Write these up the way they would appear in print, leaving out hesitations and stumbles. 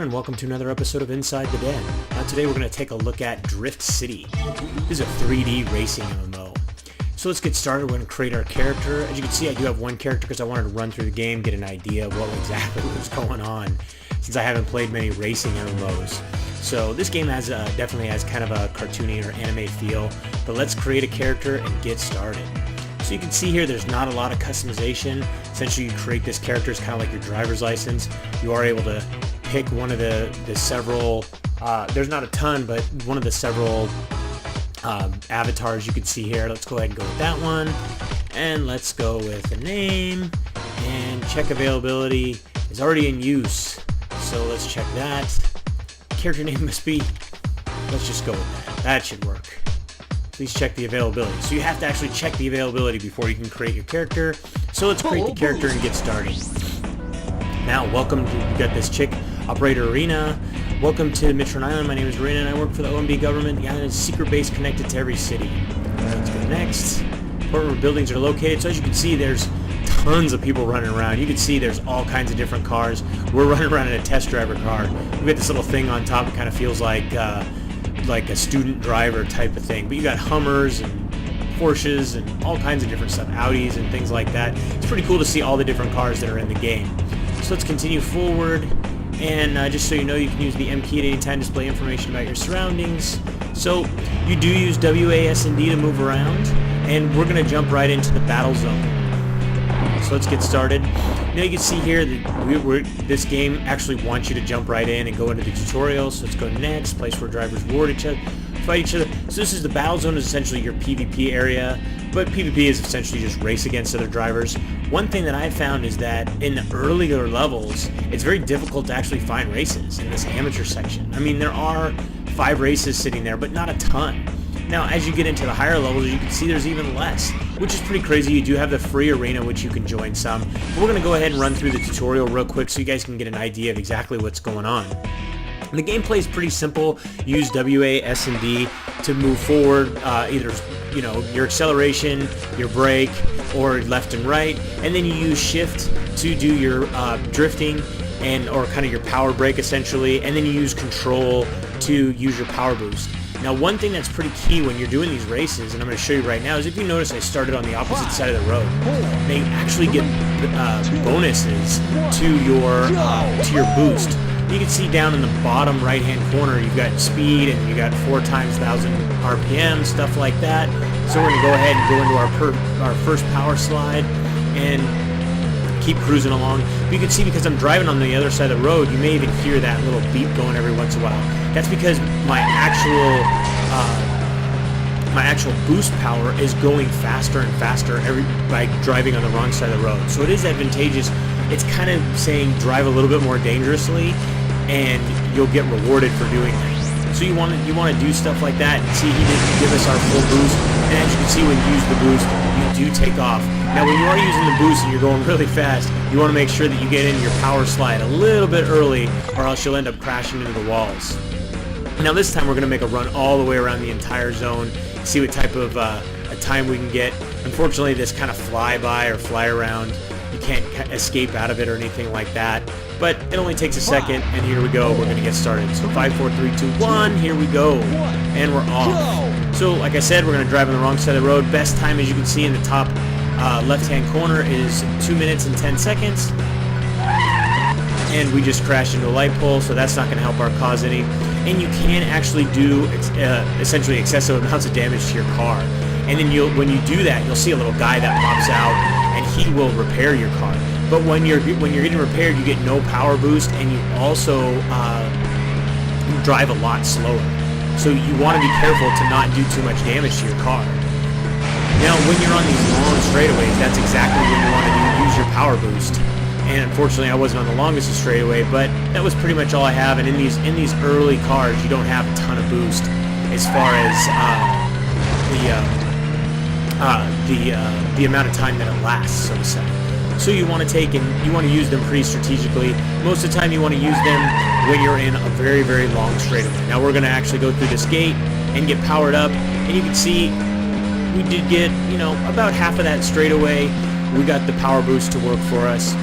and welcome to another episode of Inside the Den. Now today we're going to take a look at Drift City. This is a 3D racing MMO. So let's get started. We're going to create our character. As you can see, I do have one character because I wanted to run through the game, get an idea of what exactly was going on, since I haven't played many racing MMOs. So this game has definitely has kind of a cartoony or anime feel, but let's create a character and get started. So you can see here there's not a lot of customization. Essentially you create this character, it's kind of like your driver's license. You are able to pick one of the several, there's not a ton, but one of the several avatars you can see here. Let's go ahead and go with that one. And let's go with a name. And check availability is already in use. So let's check that. Character name must be, let's just go with that. That should work. Please check the availability. So you have to actually check the availability before you can create your character. So let's create the character and get started. Now, welcome to, you got this chick, Operator Arena. Welcome to Mitron Island. My name is Arena and I work for the OMB government. The island is a secret base connected to every city. Alright, let's go next. Where buildings are located. So as you can see, there's tons of people running around. You can see there's all kinds of different cars. We're running around in a test driver car. We've got this little thing on top. It kind of feels like a student driver type of thing, but you got Hummers and Porsches and all kinds of different stuff, Audis and things like that. It's pretty cool to see all the different cars that are in the game. So let's continue forward, and just so you know, you can use the M key at any time to display information about your surroundings. So you do use WASD to move around, and we're going to jump right into the battle zone. So let's get started. Now you can see here that this game actually wants you to jump right in and go into the tutorial. So let's go next, place where drivers fight each other. So this is the battle zone, is essentially your PvP area, but PvP is essentially just race against other drivers. One thing that I found is that in the earlier levels, it's very difficult to actually find races in this amateur section. I mean, there are 5 races sitting there, but not a ton. Now, as you get into the higher levels, you can see there's even less, which is pretty crazy. You do have the free arena, which you can join some. But we're going to go ahead and run through the tutorial real quick so you guys can get an idea of exactly what's going on. The gameplay is pretty simple. Use WASD to move forward, either your acceleration, your brake, or left and right, and then you use shift to do your drifting or kind of your power brake essentially, and then you use control to use your power boost. Now, one thing that's pretty key when you're doing these races, and I'm going to show you right now, is if you notice I started on the opposite side of the road, they actually get bonuses to your boost. You can see down in the bottom right-hand corner, you've got speed, and you got 4 times 1,000 RPM, stuff like that. So we're going to go ahead and go into our first power slide and keep cruising along. But you can see, because I'm driving on the other side of the road, you may even hear that little beep going every once in a while. That's because my actual boost power is going faster and faster by driving on the wrong side of the road. So it is advantageous. It's kind of saying drive a little bit more dangerously, and you'll get rewarded for doing that. So you want to do stuff like that. And see, he didn't give us our full boost, and as you can see, when you use the boost, you do take off. Now, when you are using the boost and you're going really fast, you want to make sure that you get in your power slide a little bit early, or else you'll end up crashing into the walls. Now this time we're going to make a run all the way around the entire zone, see what type of a time we can get. Unfortunately, this kind of fly-by or fly-around, you can't escape out of it or anything like that. But it only takes a second, and here we go. We're going to get started. So 5, 4, 3, 2, 1, here we go. And we're off. So like I said, we're going to drive on the wrong side of the road. Best time, as you can see in the top left-hand corner, is 2 minutes and 10 seconds. And we just crashed into a light pole, so that's not going to help our cause any. And you can actually do essentially excessive amounts of damage to your car. And then when you do that, you'll see a little guy that pops out, and he will repair your car. But when you're getting repaired, you get no power boost, and you also drive a lot slower. So you want to be careful to not do too much damage to your car. Now, when you're on these long straightaways, that's exactly when you want to use your power boost. And unfortunately, I wasn't on the longest straightaway, but that was pretty much all I have. And in these early cars, you don't have a ton of boost as far as the amount of time that it lasts, so to say. So you want to use them pretty strategically. Most of the time, you want to use them when you're in a very, very long straightaway. Now we're going to actually go through this gate and get powered up, and you can see we did get about half of that straightaway. We got the power boost to work for us.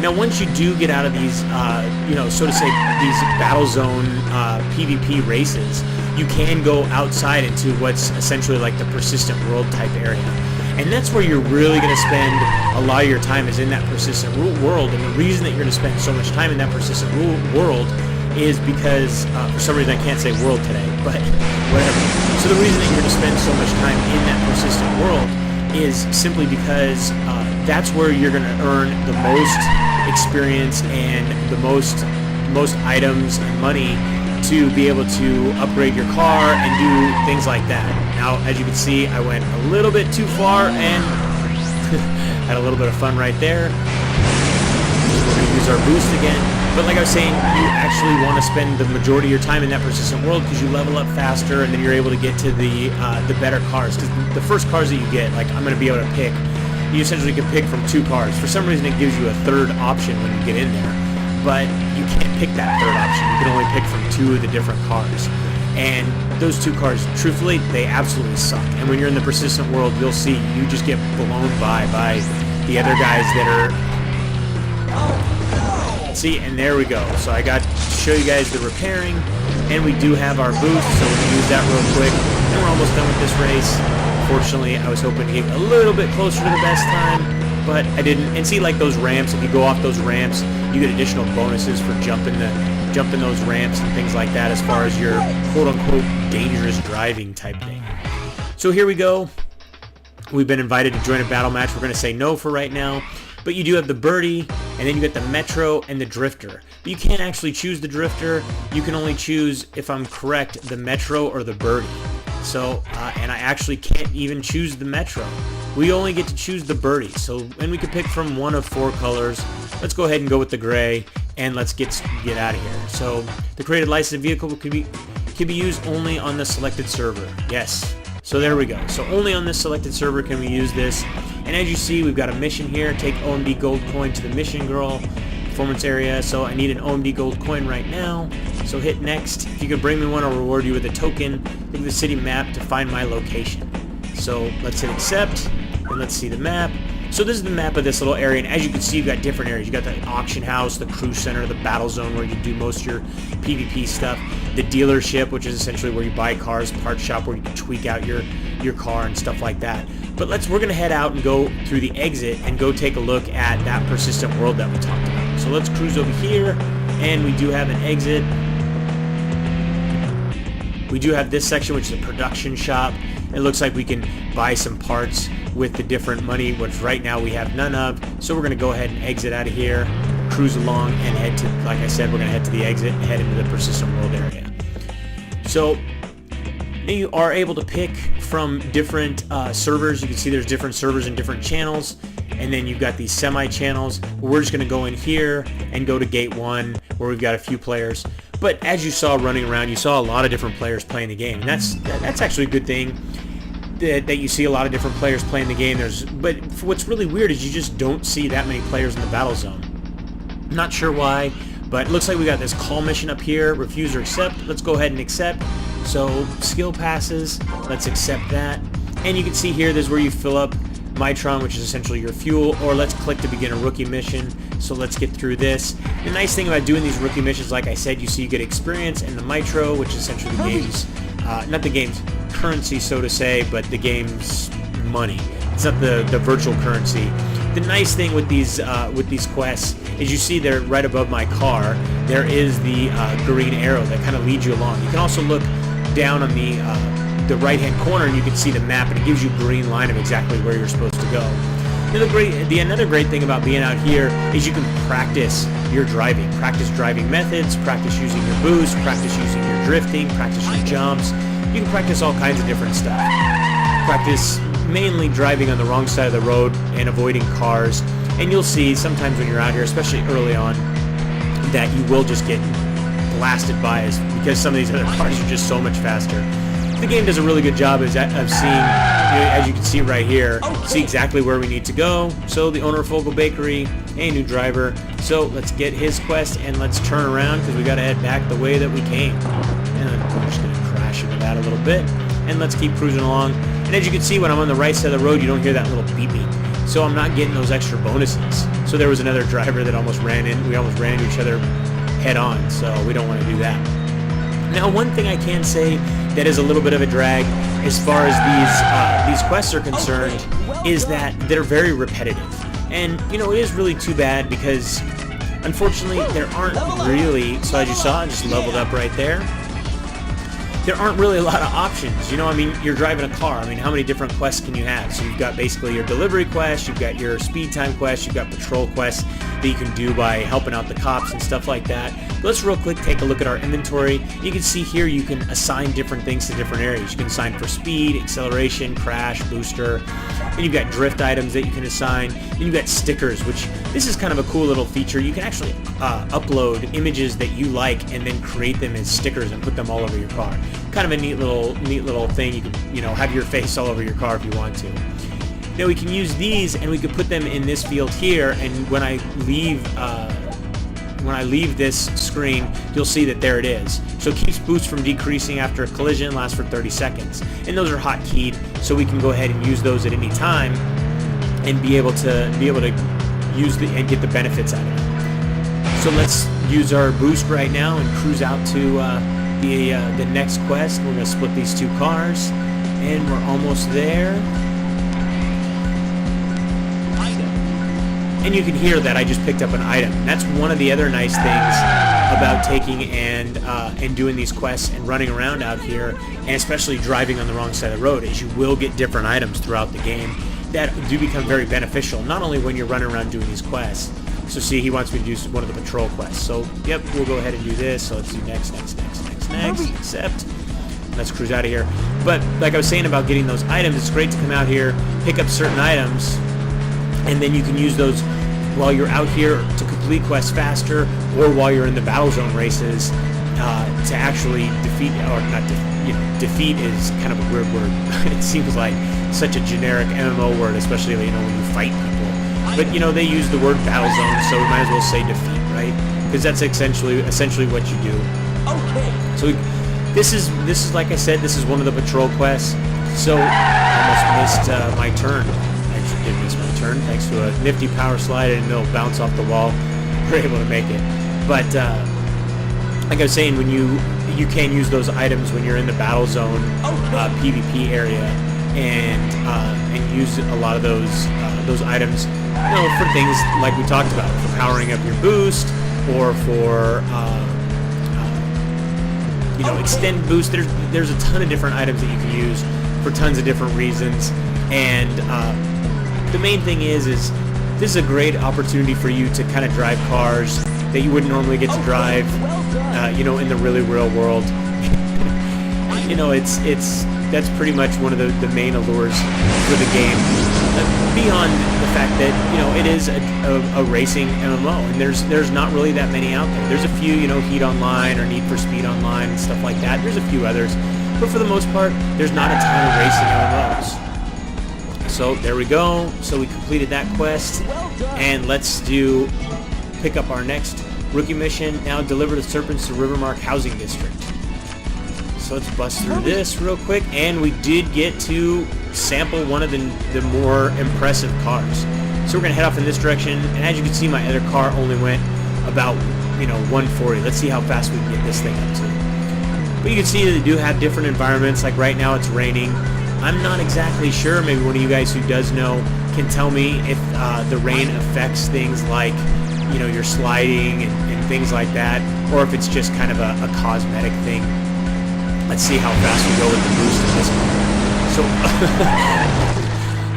Now, once you do get out of these, so to say, these battle zone PvP races, you can go outside into what's essentially like the persistent world type area. And that's where you're really going to spend a lot of your time, is in that persistent world. And the reason that you're going to spend so much time in that persistent world is because, for some reason I can't say world today, but whatever. So the reason that you're going to spend so much time in that persistent world is simply because that's where you're going to earn the most experience and the most items and money to be able to upgrade your car and do things like that. Now, as you can see, I went a little bit too far and had a little bit of fun right there. We're going to use our boost again. But like I was saying, you actually want to spend the majority of your time in that persistent world because you level up faster, and then you're able to get to the better cars. Because the first cars that you get, like I'm going to be able to pick, you essentially can pick from 2 cars. For some reason, it gives you a 3rd option when you get in there, but you can't pick that 3rd option. You can only pick from 2 of the different cars. And those 2 cars, truthfully, they absolutely suck. And when you're in the persistent world, you'll see you just get blown by the other guys that are... See, and there we go. So I got to show you guys the repairing, and we do have our boost, so we're going to use that real quick. And we're almost done with this race. Fortunately, I was hoping to get a little bit closer to the best time, but I didn't. And see, like those ramps, if you go off those ramps, you get additional bonuses for jumping those ramps and things like that, as far as your quote-unquote dangerous driving type thing. So here we go. We've been invited to join a battle match. We're going to say no for right now. But you do have the birdie, and then you get the metro and the drifter. But you can't actually choose the drifter. You can only choose, if I'm correct, the metro or the birdie. So, and I actually can't even choose the metro. We only get to choose the birdie. So, and we can pick from one of 4 colors. Let's go ahead and go with the gray, and let's get out of here. So, the created licensed vehicle can be used only on the selected server. Yes. So there we go. So only on this selected server can we use this. And as you see, we've got a mission here. Take OMD gold coin to the mission girl performance area. So I need an OMD gold coin right now. So hit next. If you can bring me one, I'll reward you with a token. Look at the city map to find my location. So let's hit accept, and let's see the map. So this is the map of this little area, and as you can see, you've got different areas. You've got the auction house, the cruise center, the battle zone where you do most of your PvP stuff, the dealership, which is essentially where you buy cars, part shop where you can tweak out your car and stuff like that. But we're going to head out and go through the exit and go take a look at that persistent world that we talked about. So let's cruise over here, and we do have an exit. We do have this section, which is a production shop. It looks like we can buy some parts with the different money, which right now we have none of. So we're going to go ahead and exit out of here, cruise along, and head to, like I said, we're going to head to the exit and head into the persistent world area. So you are able to pick from different servers. You can see there's different servers and different channels. And then you've got these semi-channels. We're just going to go in here and go to gate 1, where we've got a few players. But as you saw running around, you saw a lot of different players playing the game. And that's actually a good thing, that you see a lot of different players playing the game. But what's really weird is you just don't see that many players in the battle zone. Not sure why, but it looks like we got this call mission up here, refuse or accept. Let's go ahead and accept. So skill passes, let's accept that. And you can see here, this is where you fill up Mitron, which is essentially your fuel, or let's click to begin a rookie mission. So let's get through this. The nice thing about doing these rookie missions, like I said, you see you get experience and the Mitro, which is essentially the game's, not the game's currency, so to say, but the game's money. It's not the virtual currency. The nice thing with these quests is you see there right above my car, there is the green arrow that kind of leads you along. You can also look down on the right-hand corner, and you can see the map, and it gives you a green line of exactly where you're supposed to go. Another great thing about being out here is you can practice your driving. Practice driving methods, practice using your boost, practice using your drifting, practice your jumps. You can practice all kinds of different stuff. Practice mainly driving on the wrong side of the road and avoiding cars. And you'll see sometimes when you're out here, especially early on, that you will just get blasted by us because some of these other cars are just so much faster. The game does a really good job of seeing, as you can see right here, see exactly where we need to go. So the owner of Fogel Bakery, a new driver. So let's get his quest and let's turn around because we got to head back the way that we came. And I'm just going to crash into that a little bit. And let's keep cruising along. And as you can see, when I'm on the right side of the road, you don't hear that little beeping. so I'm not getting those extra bonuses. So there was another driver that almost ran in. We almost ran into each other head on, so we don't want to do that. Now, one thing I can say that is a little bit of a drag as far as these quests are concerned is that they're very repetitive. And, you know, it is really too bad because, unfortunately, there aren't really, so as you saw, I just leveled up right there. There aren't really a lot of options. You know, I mean, you're driving a car. I mean, how many different quests can you have? So you've got basically your delivery quest, you've got your speed time quest, you've got patrol quests that you can do by helping out the cops and stuff like that. But let's real quick take a look at our inventory. You can see here you can assign different things to different areas. You can assign for speed, acceleration, crash, booster. Then you've got drift items that you can assign. Then you've got stickers, which this is kind of a cool little feature. You can actually upload images that you like and then create them as stickers and put them all over your car. Kind of a neat little thing. You can, you know, have your face all over your car if you want to. Now we can use these and we can put them in this field here, and when I leave this screen, you'll see that there it is. So it keeps boost from decreasing after a collision, lasts for 30 seconds. And those are hotkeyed, so we can go ahead and use those at any time and be able to use and get the benefits out of it. So let's use our boost right now and cruise out to the next quest. We're going to split these two cars, and we're almost there. And you can hear that I just picked up an item. That's one of the other nice things about taking and doing these quests and running around out here, and especially driving on the wrong side of the road, is you will get different items throughout the game that do become very beneficial, not only when you're running around doing these quests. So see, he wants me to do one of the patrol quests. So, yep, we'll go ahead and do this. So let's do next, accept. Let's cruise out of here. But like I was saying about getting those items, it's great to come out here, pick up certain items, and then you can use those while you're out here to complete quests faster, or while you're in the battle zone races to actually defeat, or not, defeat is kind of a weird word. It seems like such a generic MMO word, especially, you know, when you fight people. But, you know, they use the word battle zone, so we might as well say defeat, right? Because that's essentially what you do. Okay. So this is like I said, this is one of the patrol quests. So I almost missed my turn. Did miss my turn thanks to a nifty power slide, and it'll bounce off the wall. We're able to make it. But like I was saying, when you can use those items when you're in the battle zone PvP area, and use a lot of those items, you know, for things like we talked about, for powering up your boost, or for you know, extend boost. There's a ton of different items that you can use for tons of different reasons, and the main thing is this is a great opportunity for you to kind of drive cars that you wouldn't normally get to drive, you know, in the really real world. You know, that's pretty much one of the main allures for the game. Beyond the fact that, you know, it is a racing MMO, and there's not really that many out there. There's a few, you know, Heat Online or Need for Speed Online and stuff like that. There's a few others, but for the most part, there's not a ton of racing MMOs. So there we go. So we completed that quest, and let's pick up our next rookie mission. Now deliver the serpents to Rivermark Housing District. So let's bust through this real quick, and we did get to sample one of the more impressive cars. So we're gonna head off in this direction, and as you can see, my other car only went about, you know, 140. Let's see how fast we can get this thing up to. But you can see that they do have different environments. Like right now, it's raining. I'm not exactly sure. Maybe one of you guys who does know can tell me if the rain affects things like, you know, your sliding and things like that, or if it's just kind of a cosmetic thing. Let's see how fast we go with the boost in this one. So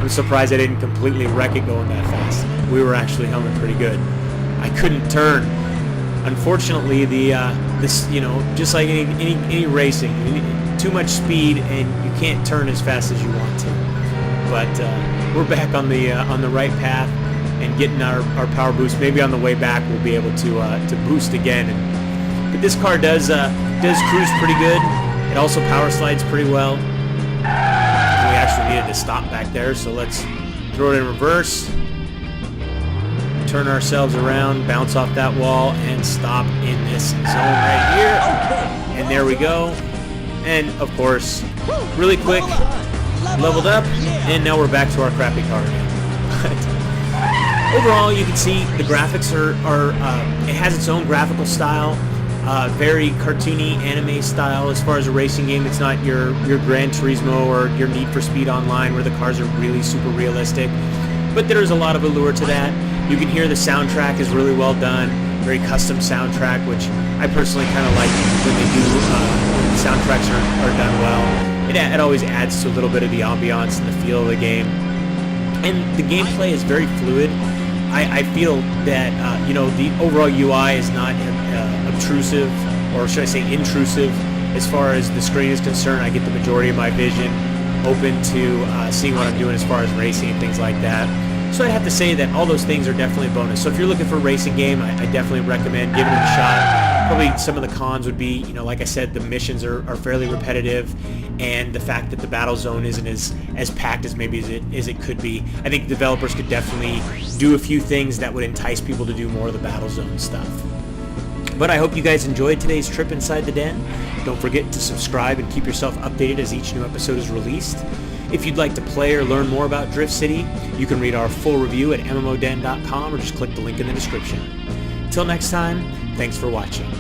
I'm surprised I didn't completely wreck it going that fast. We were actually humming pretty good. I couldn't turn. Unfortunately, this, you know, just like any racing, too much speed and you can't turn as fast as you want to. But we're back on the right path and getting our power boost. Maybe on the way back we'll be able to boost again. But this car does cruise pretty good. It also power slides pretty well. We actually needed to stop back there, so let's throw it in reverse, turn ourselves around, bounce off that wall, and stop in this zone right here. And there we go. And of course, really quick, leveled up, and now we're back to our crappy car again. Overall, you can see the graphics it has its own graphical style, very cartoony anime style. As far as a racing game, it's not your Gran Turismo or your Need for Speed Online where the cars are really super realistic, but there's a lot of allure to that. You can hear the soundtrack is really well done, very custom soundtrack, which I personally kind of like when they do, when the soundtracks are done well. It always adds to a little bit of the ambiance and the feel of the game. And the gameplay is very fluid. I feel that, the overall UI is not obtrusive, or should I say intrusive, as far as the screen is concerned. I get the majority of my vision open to seeing what I'm doing as far as racing and things like that. So I'd have to say that all those things are definitely a bonus. So if you're looking for a racing game, I definitely recommend giving it a shot. Probably some of the cons would be, like I said, the missions are fairly repetitive, and the fact that the battle zone isn't as packed as maybe as it could be. I think developers could definitely do a few things that would entice people to do more of the battle zone stuff. But I hope you guys enjoyed today's trip inside the den. Don't forget to subscribe and keep yourself updated as each new episode is released. If you'd like to play or learn more about Drift City, you can read our full review at MMOden.com or just click the link in the description. Till next time, thanks for watching.